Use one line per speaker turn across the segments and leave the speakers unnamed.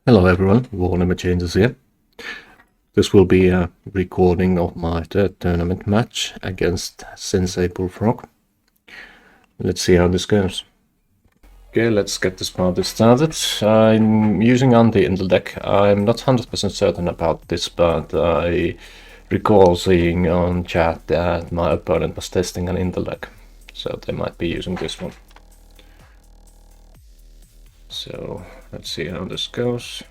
Hello everyone, Warhammer Changes here. This will be a recording of my third tournament match against SenseiBulfrog. Let's see how this goes. Okay, let's get this party started. I'm using anti-intel deck. I'm not 100% certain about this, but I recall seeing on chat that my opponent was testing an intel deck, so they might be using this one. So let's see how this goes.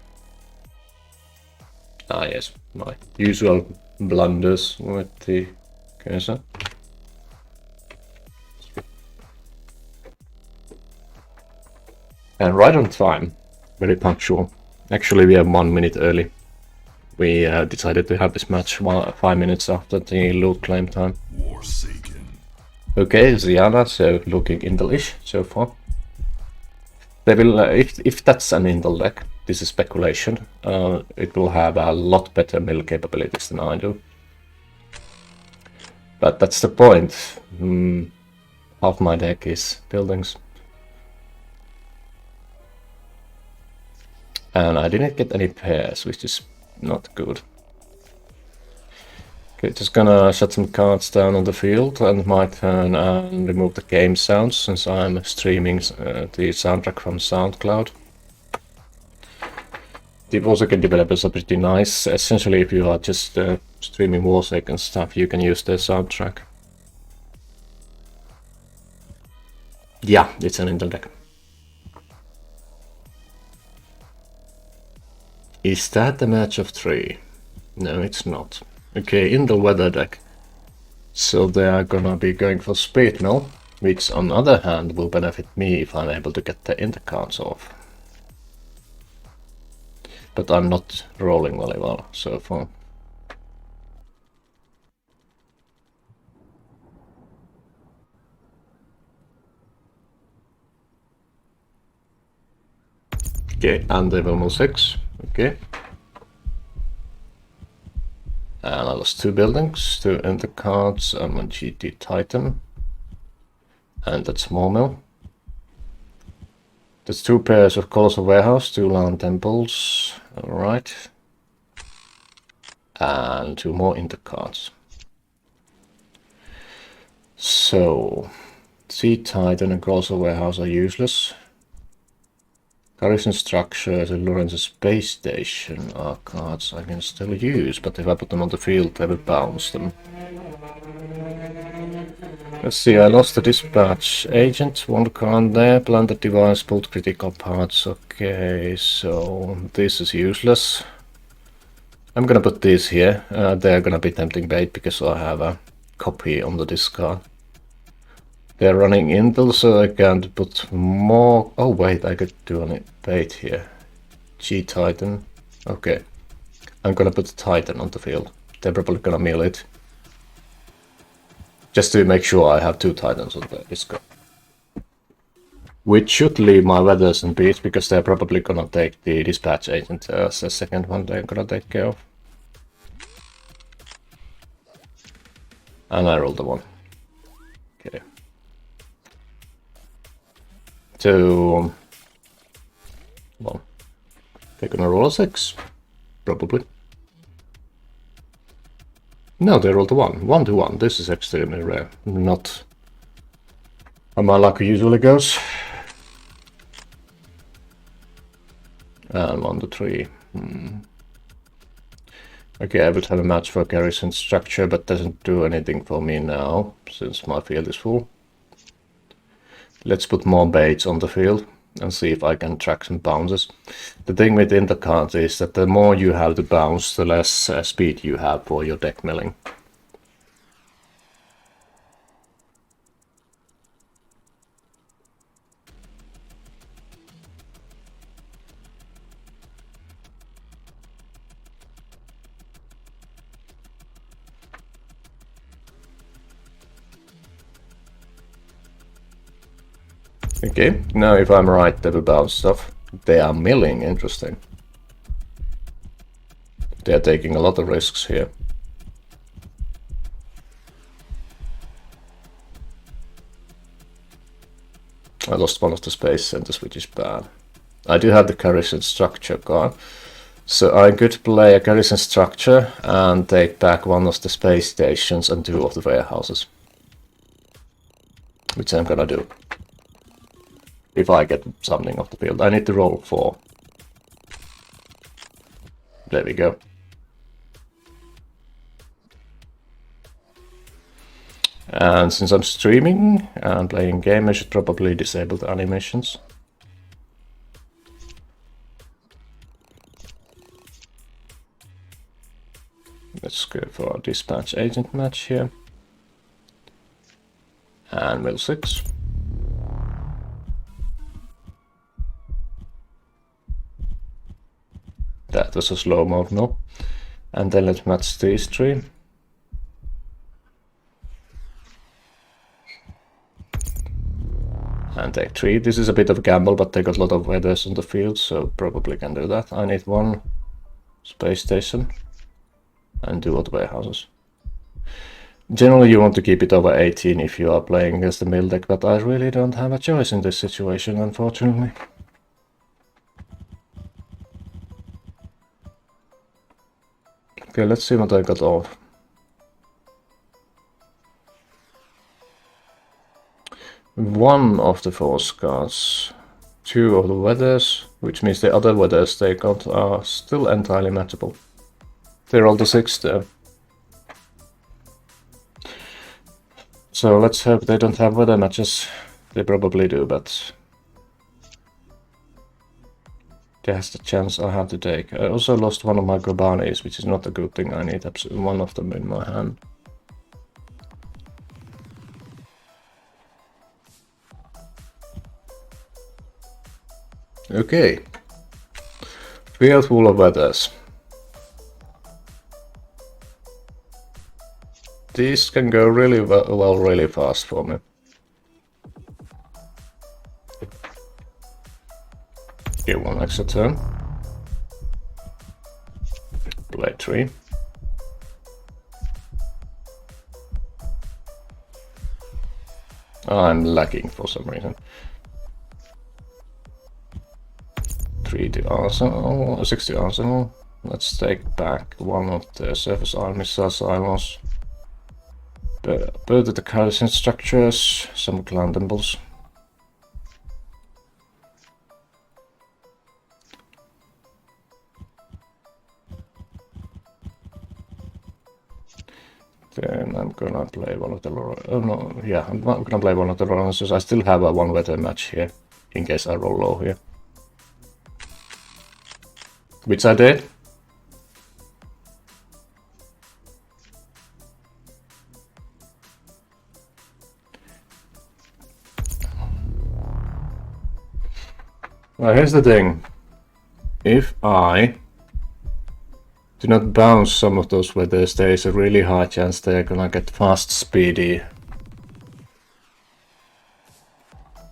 Ah yes, my usual blunders with the cursor. And right on time, very punctual. Actually, we are 1 minute early. We decided to have this match 5 minutes after the loot claim time.
Warsaken.
Okay, Ziana, so looking Intel-ish so far. They will, if that's an Intel deck, this is speculation, it will have a lot better mill capabilities than I do. But that's the point. Half my deck is buildings. And I didn't get any pairs, which is not good. Okay, just gonna shut some cards down on the field and my turn and remove the game sounds since I'm streaming the soundtrack from SoundCloud. The Warsaken developers are pretty nice. Essentially, if you are just streaming Warsaken stuff, you can use their soundtrack. Yeah, it's an Intel deck. Is that a match of 3? No, it's not. Okay, Intel weather deck. So they are gonna be going for speed mill, which on the other hand will benefit me if I'm able to get the intercards off. But I'm not rolling very well so far. Okay, and they will move 6. Okay. And I lost 2 buildings, 2 intercards, and 1 GT Titan. And that's more mill. There's 2 pairs of Colossal Warehouse, 2 Land Temples. Alright. And 2 more intercards. So, Sea Titan and Colossal Warehouse are useless. Garrison Structures and Lawrence Space Station are cards I can still use, but if I put them on the field, I will bounce them. Let's see, I lost the Dispatch Agent, 1 card there, Planted Device, pulled critical parts. Okay, so this is useless. I'm gonna put these here. They're gonna be tempting bait because I have a copy on the discard. They're running Intel, so I can't put more. Oh wait, I could do a bait here. G-Titan. Okay. I'm gonna put the Titan on the field. They're probably gonna mill it. Just to make sure I have 2 Titans on the discard. Which should leave my weathers in peace, because they're probably gonna take the Dispatch Agent as the second one they're gonna take care of. And I rolled the 1. Okay. So, well, they're gonna roll a 6, probably. No, they rolled a 1. 1 to 1. This is extremely rare. Not how my luck usually goes. And 1 to 3. Okay, I would have a match for Garrison Structure, but doesn't do anything for me now, since my field is full. Let's put more baits on the field and see if I can track some bounces. The thing with intercards is that the more you have to bounce, the less speed you have for your deck milling. Okay, now if I'm right, they will bounce stuff. They are milling, interesting. They are taking a lot of risks here. I lost one of the space centers, which is bad. I do have the garrison structure card. So I could play a garrison structure and take back one of the space stations and 2 of the warehouses. Which I'm gonna do. If I get something off the field. I need to roll 4. There we go. And since I'm streaming and playing game, I should probably disable the animations. Let's go for a dispatch agent match here. And mill 6. That was a slow mode, no. And then let's match these 3. And take 3. This is a bit of a gamble, but they got a lot of weathers on the field, so probably can do that. I need 1 space station and 2 other warehouses. Generally you want to keep it over 18 if you are playing against the mill deck, but I really don't have a choice in this situation, unfortunately. Okay, let's see what I got off. One of the 4 scars, 2 of the weathers, which means the other weathers they got are still entirely matchable. They rolled a 6 there. So let's hope they don't have weather matches. They probably do, but there's the chance I have to take. I also lost one of my Gobanis, which is not a good thing. I need absolutely one of them in my hand. Okay. Field full of weathers. These can go really well, really fast for me. Get 1 extra turn. Play 3. I'm lagging for some reason. 3 to Arsenal, 6 to Arsenal. Let's take back 1 of the surface army silos. Build the garrison structures, some clandables. Then I'm gonna play one of the I'm not gonna play one of the Lorensos. I still have a 1 weather match here, in case I roll low here. Which I did. Well, here's the thing. If I do not bounce some of those weathers, there is a really high chance they're gonna get fast, speedy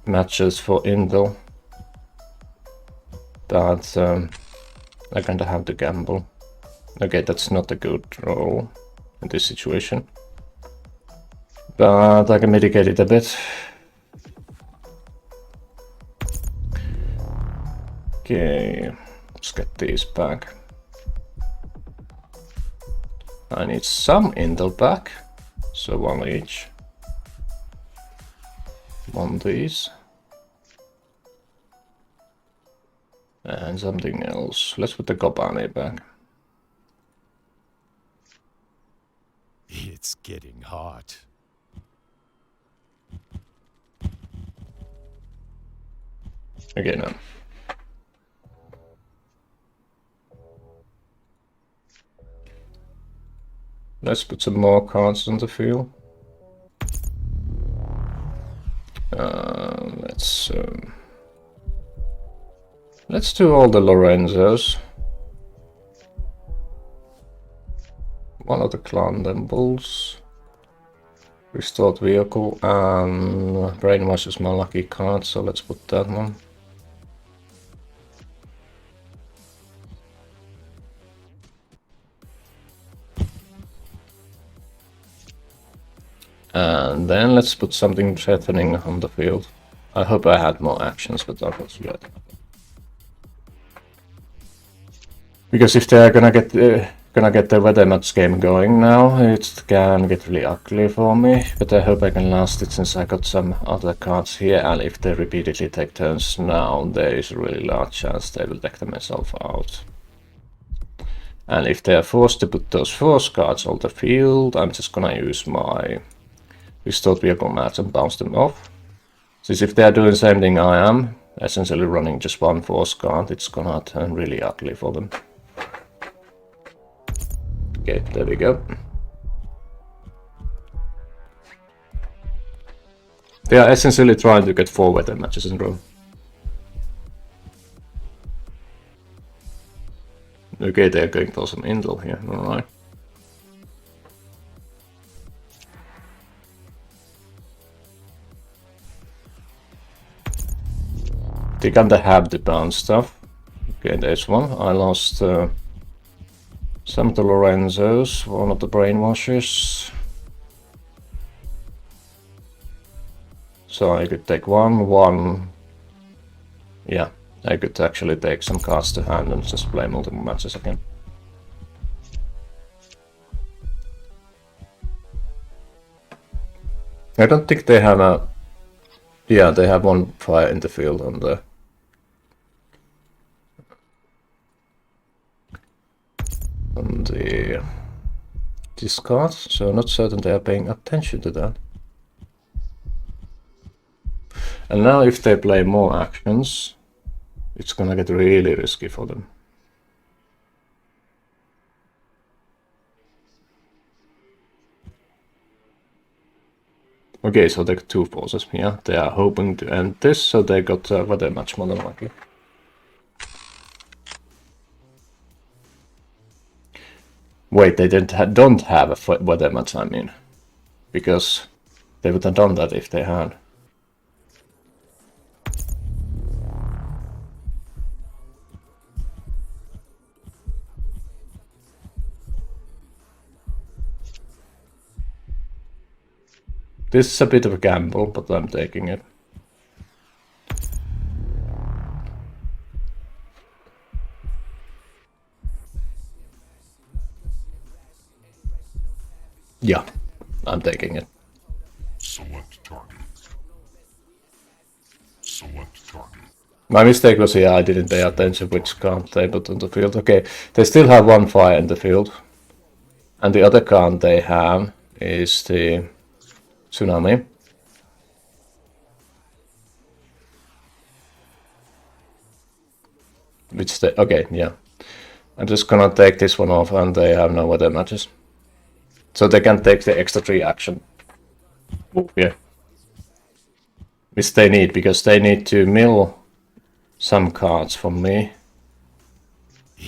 matches for Intel. But I kinda have to gamble. Okay, that's not a good roll in this situation. But I can mitigate it a bit. Okay, let's get these back. I need some intel back, so 1 each. 1 these. And something else. Let's put the Kobani back.
It's getting hot.
Okay, now. Let's put some more cards on the field. Let's do all the Lorenzos. One of the Clandables. Restored vehicle and Brainwash is my lucky card, so let's put that one. And then let's put something threatening on the field. I hope I had more actions, but that was good. Because if they are gonna get the weather match game going now, it can get really ugly for me. But I hope I can last it since I got some other cards here. And if they repeatedly take turns now, there is a really large chance they will deck themselves out. And if they are forced to put those force cards on the field, I'm just gonna use my restored vehicle match and bounce them off. Since if they are doing the same thing I am, essentially running just one force card, it's gonna turn really ugly for them. Okay, there we go. They are essentially trying to get 4 weather matches in a row. Okay, they're going for some intel here, alright. They kinda have the bounce stuff. Okay, there's one. I lost some of the Lorenzos, one of the brainwashers. So I could take one. Yeah, I could actually take some cards to hand and just play multiple matches again. I don't think they have a... Yeah, they have 1 fire in the field on the... discard, so not certain they are paying attention to that. And now if they play more actions, it's gonna get really risky for them. Okay, so they got 2 forces, yeah, they are hoping to end this, so they got weather match more than likely. Wait, they don't have a weather match, I mean. Because they would have done that if they had. This is a bit of a gamble, but I'm taking it. Yeah, I'm taking it.
Select target. Select target.
My mistake was, yeah, I didn't pay attention which card they put on the field. Okay, they still have 1 fire in the field. And the other card they have is the Tsunami. Which they... Okay, yeah. I'm just gonna take this one off and they have no other matches. So they can take the extra 3 action. Yeah. Which they need, because they need to mill some cards from me.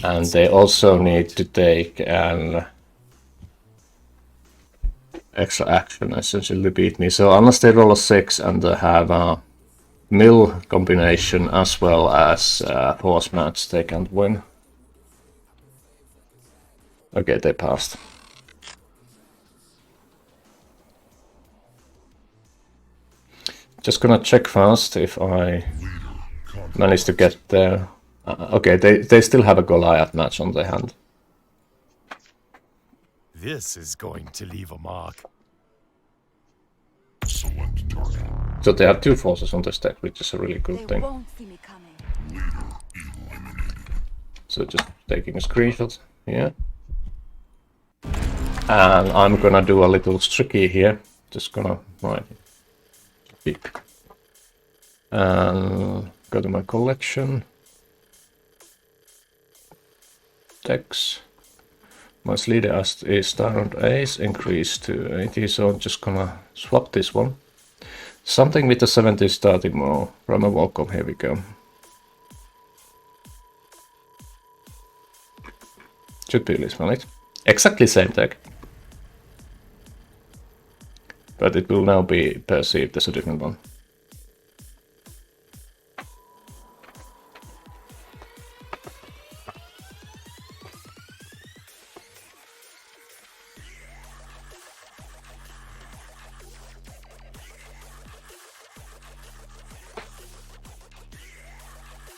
And they also need to take an extra action, essentially beat me. So unless they roll a 6 and they have a mill combination as well as a force match, they can't win. Okay, they passed. Just gonna check fast if I manage to get there. Okay, they still have a Goliath match on their hand.
This is going to leave a mark.
Select target.
So they have 2 forces on this deck, which is a really good thing.
Won't see me coming.
Leader eliminated.
So just taking a screenshot here. And I'm gonna do a little tricky here. Just gonna write it. Beep. And go to my collection. Decks. My leader is Tyrant Ace, increased to 80, so I'm just gonna swap this one. Something with the 70 starting more. Rama welcome, here we go. Should be this one, right? Exactly same deck. But it will now be perceived as a different one.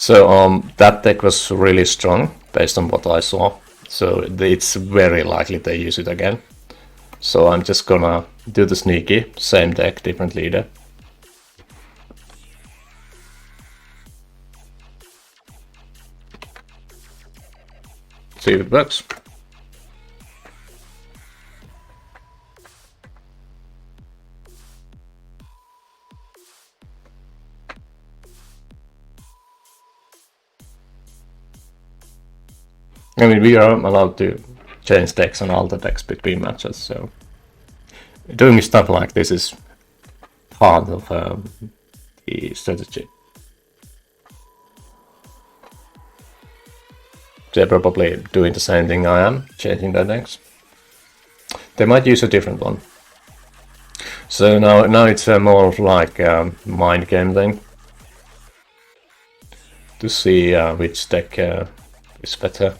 So that deck was really strong based on what I saw. So it's very likely they use it again. So I'm just gonna do the sneaky, same deck, different leader. See if it works. I mean, we are allowed to change decks and alter decks between matches, so doing stuff like this is part of the strategy. They're probably doing the same thing I am, changing their decks. They might use a different one. So now it's more like a mind game thing. To see which deck is better.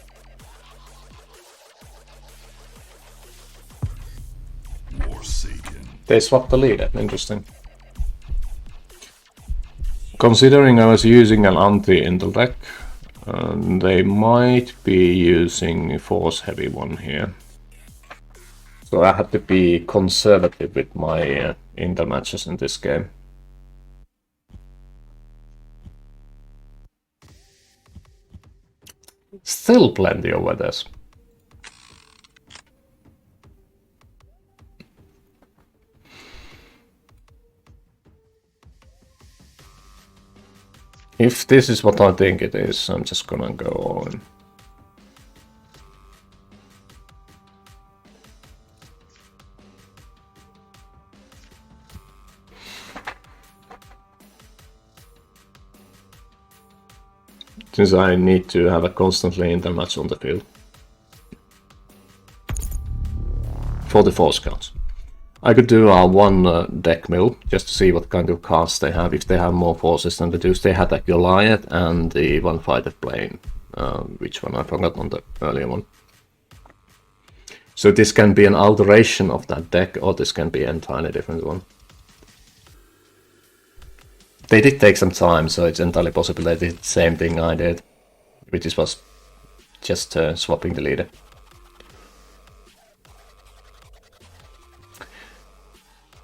Warsaken.
They swapped the leader, interesting. Considering I was using an anti-intel deck, they might be using force heavy one here. So I had to be conservative with my intel matches in this game. Still plenty of weathers. If this is what I think it is, I'm just gonna go all in. Since I need to have a constantly intermatch on the field. For the force cards. I could do one deck mill, just to see what kind of cards they have. If they have more forces than they do. They had a Goliath and the one fighter plane. Which one? I forgot on the earlier one. So this can be an alteration of that deck, or this can be an entirely different one. They did take some time, so it's entirely possible they did the same thing I did, which was just swapping the leader.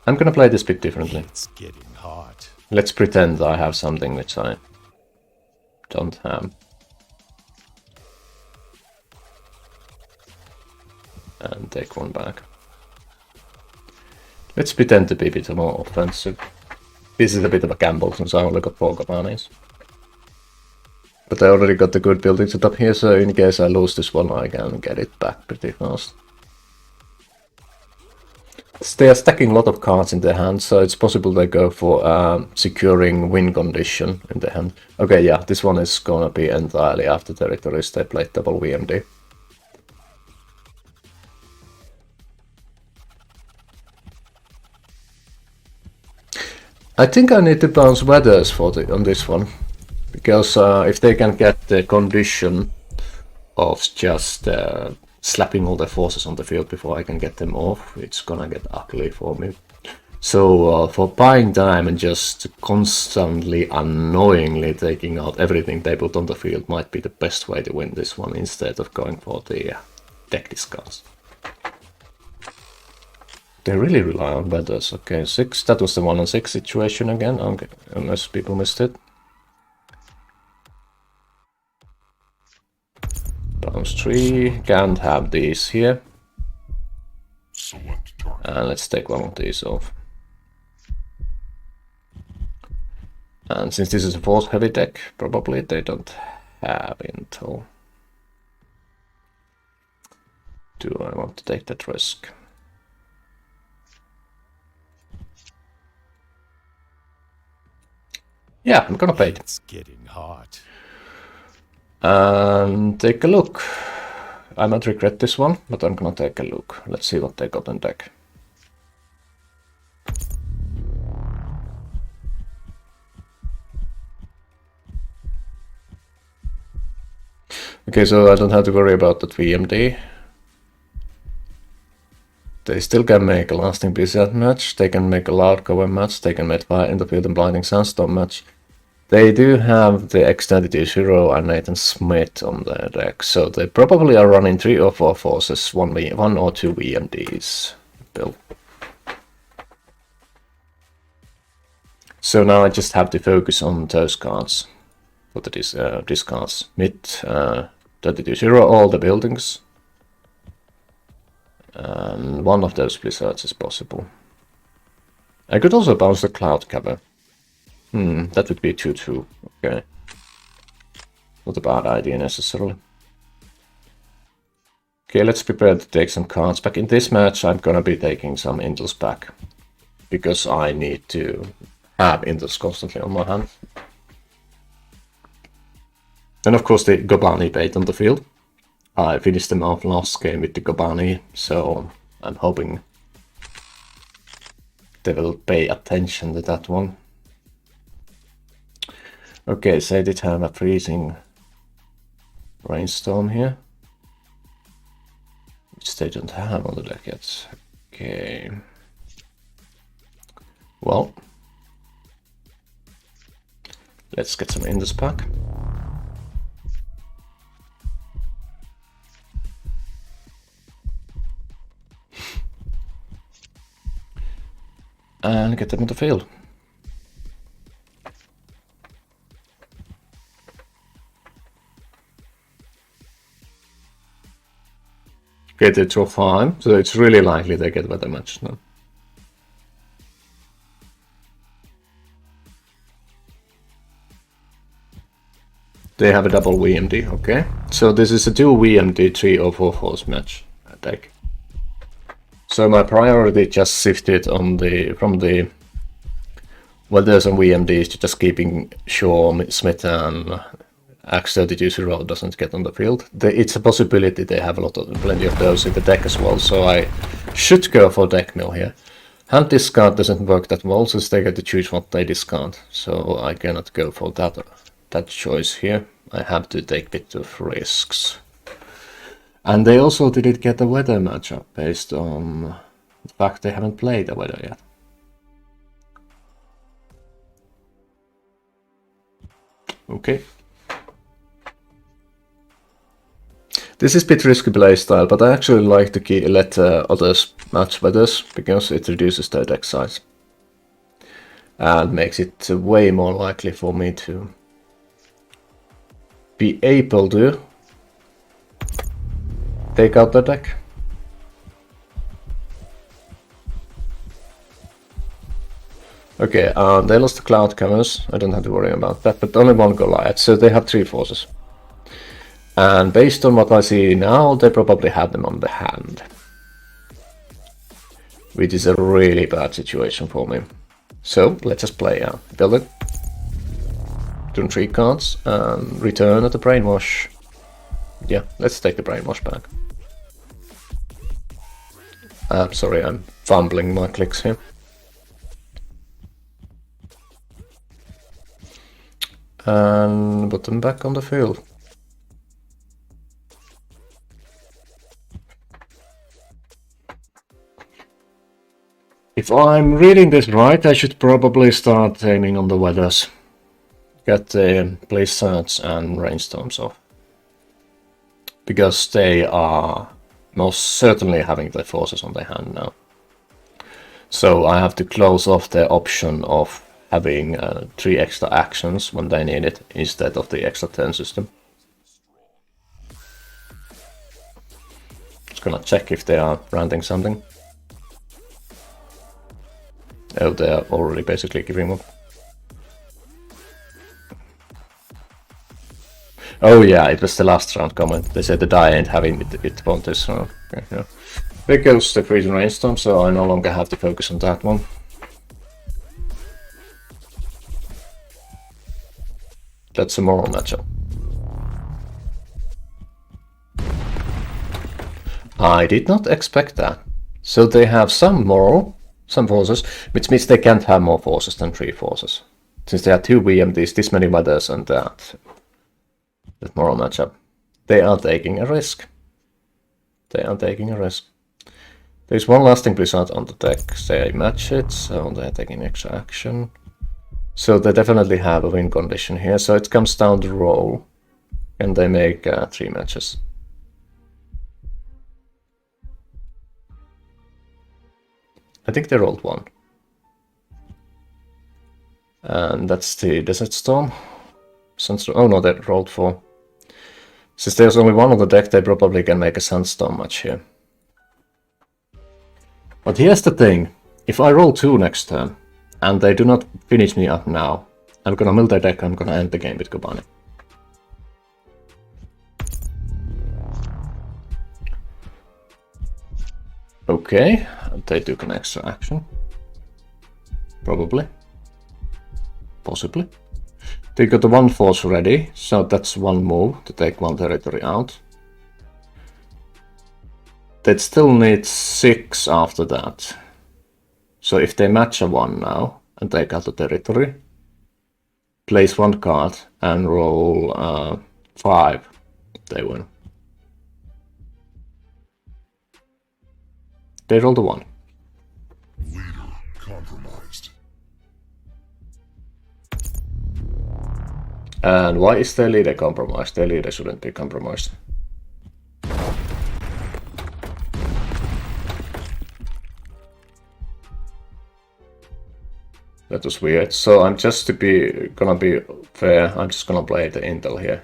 I'm gonna play this bit differently.
It's getting hot.
Let's pretend I have something which I don't have. And take one back. Let's pretend to be a bit more offensive. This is a bit of a gamble since I only got 4 cabanis. But I already got the good building set up here, so in case I lose this one I can get it back pretty fast. They are stacking a lot of cards in their hand, so it's possible they go for securing win condition in their hand. Okay, yeah, this one is gonna be entirely after territories. They played double VMD. I think I need to bounce weathers on this one, because if they can get the condition of just slapping all the forces on the field before I can get them off, it's gonna get ugly for me. So for buying time and just constantly annoyingly taking out everything they put on the field might be the best way to win this one, instead of going for the deck discards. They really rely on weathers. Okay, 6, that was the 1 and 6 situation again, unless people missed it. Bounce 3, can't have these here.
Select target.
And let's take one of these off. And since this is a force heavy deck, probably they don't have intel. Do I want to take that risk? Yeah, I'm gonna pay it.
It's getting hot.
And take a look. I might regret this one, but I'm gonna take a look. Let's see what they got in deck. Okay, so I don't have to worry about that VMD. They still can make a lasting blizzard match, they can make a loud cover match, they can make fire in the field and blinding sandstorm match. They do have the Extended Zero and Nathan Smith on their deck, so they probably are running 3 or 4 forces, one or 2 VMDs built. So now I just have to focus on those cards. For the discards. Mid 32-0, all the buildings. And one of those blizzards is possible. I could also bounce the cloud cover. That would be 2-2. Okay. Not a bad idea necessarily. Okay, let's prepare to take some cards back. In this match, I'm gonna be taking some Intels back. Because I need to have Intels constantly on my hand. And of course the Gobani bait on the field. I finished them off last game with the Gobani, so I'm hoping they will pay attention to that one. Okay, so I did have a freezing rainstorm here, which they don't have on the deck yet. Okay. Well, let's get some in this pack. And get them on the field. Get it to 5, so it's really likely they get weather match now. They have a double VMD, okay. So this is a 2 VMD 3 or 4 force match deck. So my priority just shifted on from the weathers and VMDs to just keeping sure Smith and X32 doesn't get on the field. It's a possibility they have plenty of those in the deck as well, so I should go for deck mill here. Hand discard doesn't work that well, since they get to choose what they discard, so I cannot go for that choice here. I have to take a bit of risks. And they also didn't get a weather matchup based on the fact they haven't played the weather yet. Okay. This is a bit risky playstyle, but I actually like to let others match weathers, because it reduces their deck size. And makes it way more likely for me to be able to take out the deck. Okay, they lost the cloud covers. I don't have to worry about that, but only 1 Goliath, so they have 3 forces. And based on what I see now, they probably have them on the hand. Which is a really bad situation for me. So, let's just play build it. Turn 3 cards, and return at the Brainwash. Yeah, let's take the Brainwash back. Sorry, I'm fumbling my clicks here. And put them back on the field. If I'm reading this right, I should probably start aiming on the weathers. Get the blizzards and rainstorms off. Because they are most certainly having their forces on their hand now. So I have to close off the option of having 3 extra actions when they need it, instead of the extra turn system. Just gonna check if they are granting something. Oh, they are already basically giving up. Oh yeah, it was the last round comment. They said the die ain't having it on this, so okay, yeah. There goes the freezing rainstorm, so I no longer have to focus on that one. That's a moral matchup. I did not expect that. So they have some moral, some forces, which means they can't have more forces than 3 forces. Since they have 2 VMDs, this many weathers, and that moral matchup. They are taking a risk. They are taking a risk. There's one lasting blizzard on the deck. They match it, so they're taking extra action. So they definitely have a win condition here. So it comes down to roll. And they make 3 matches. I think they rolled 1. And that's the Desert Storm. Oh no, they rolled 4. Since there's only 1 on the deck, they probably can make a Sandstorm match here. But here's the thing. If I roll 2 next turn, and they do not finish me up now, I'm gonna mill their deck, I'm gonna end the game with Kobani. Okay, they took an extra action. Probably. Possibly. They got the 1 force ready, so that's 1 move to take 1 territory out. They'd still need 6 after that. So if they match a 1 now and take out the territory, place 1 card and roll 5, they win. They rolled a 1.
Leader compromised.
And why is their leader compromised? Their leader shouldn't be compromised. That was weird. So I'm just gonna be fair, I'm just gonna play the intel here.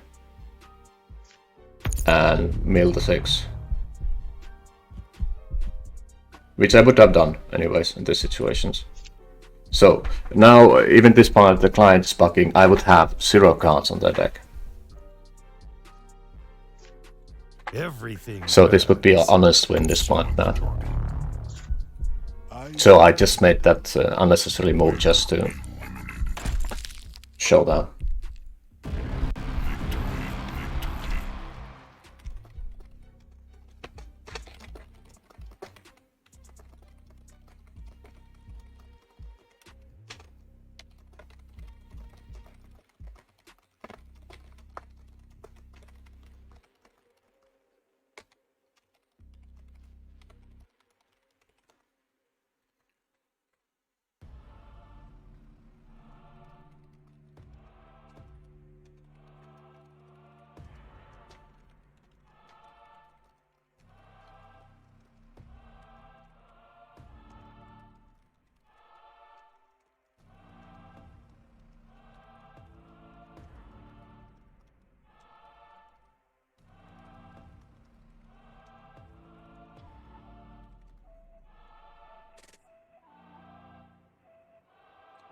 And mill the 6. Which I would have done anyways in these situations. So now, even this part, the client is bugging, I would have 0 cards on their deck.
Everything.
So this would be an honest win this point now. So I just made that unnecessary move just to show that.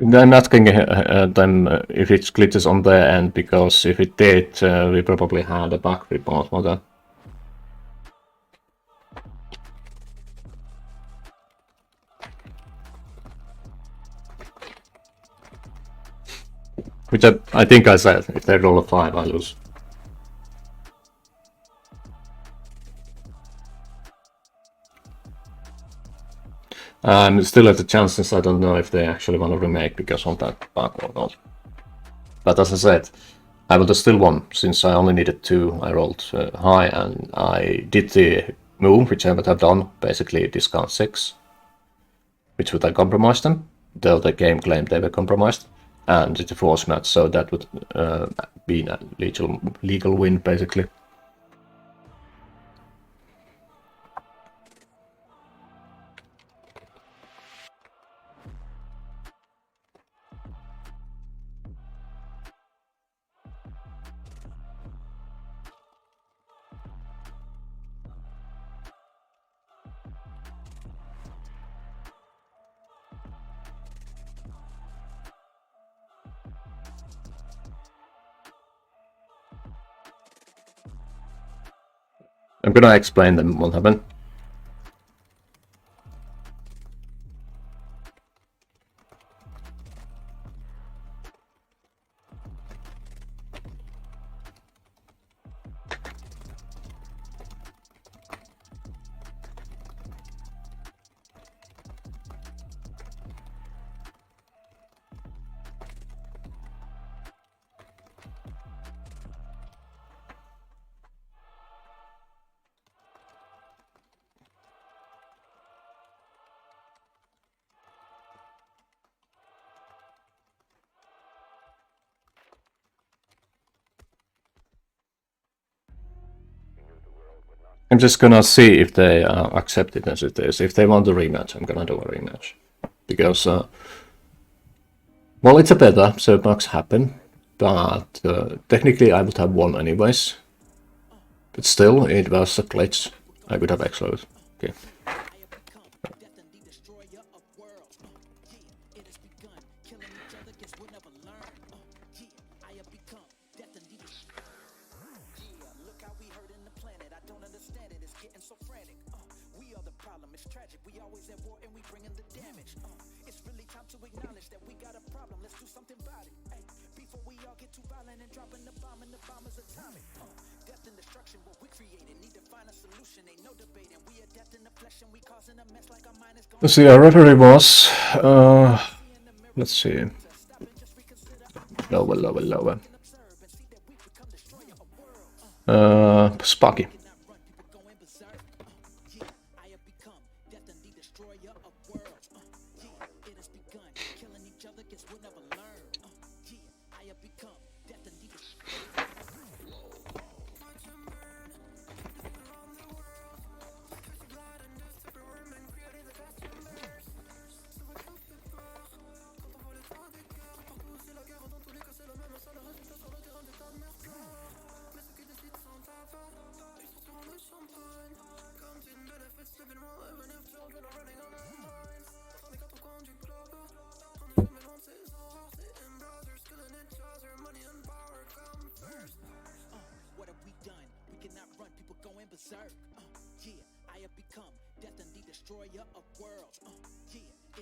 I'm asking them if it glitches on their end, because if it did, we probably had a bug report for that. Which I think I said, if they roll a 5, I lose. Still at the chances, I don't know if they actually want to remake because of that bug or not. But as I said, I would have still won, since I only needed 2, I rolled high and I did the move, which I would have done, basically discount 6, which would have compromised them, though the game claimed they were compromised, and it's a force match, so that would be a legal win, basically. I'm gonna explain them what happened. I'm just gonna see if they accept it as it is. If they want a rematch, I'm gonna do a rematch. Because, well, it's a beta, so bugs happen. But technically I would have won anyways. But still, it was a glitch. I could have exploded. Okay. The rotary was, let's see, lower. Sparky.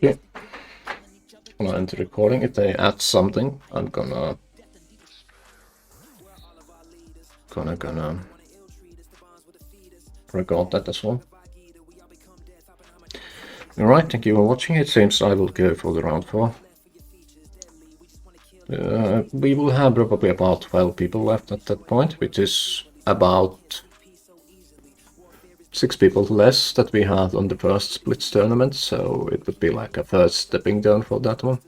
Yeah. I'm gonna end the recording. If they add something, I'm gonna record that as well. Alright, thank you for watching. It seems I will go for the round 4. We will have probably about 12 people left at that point, which is about 6 people less that we had on the first Blitz tournament, so it would be like a first stepping down for that one.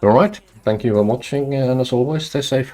Alright, thank you for watching, and as always, stay safe.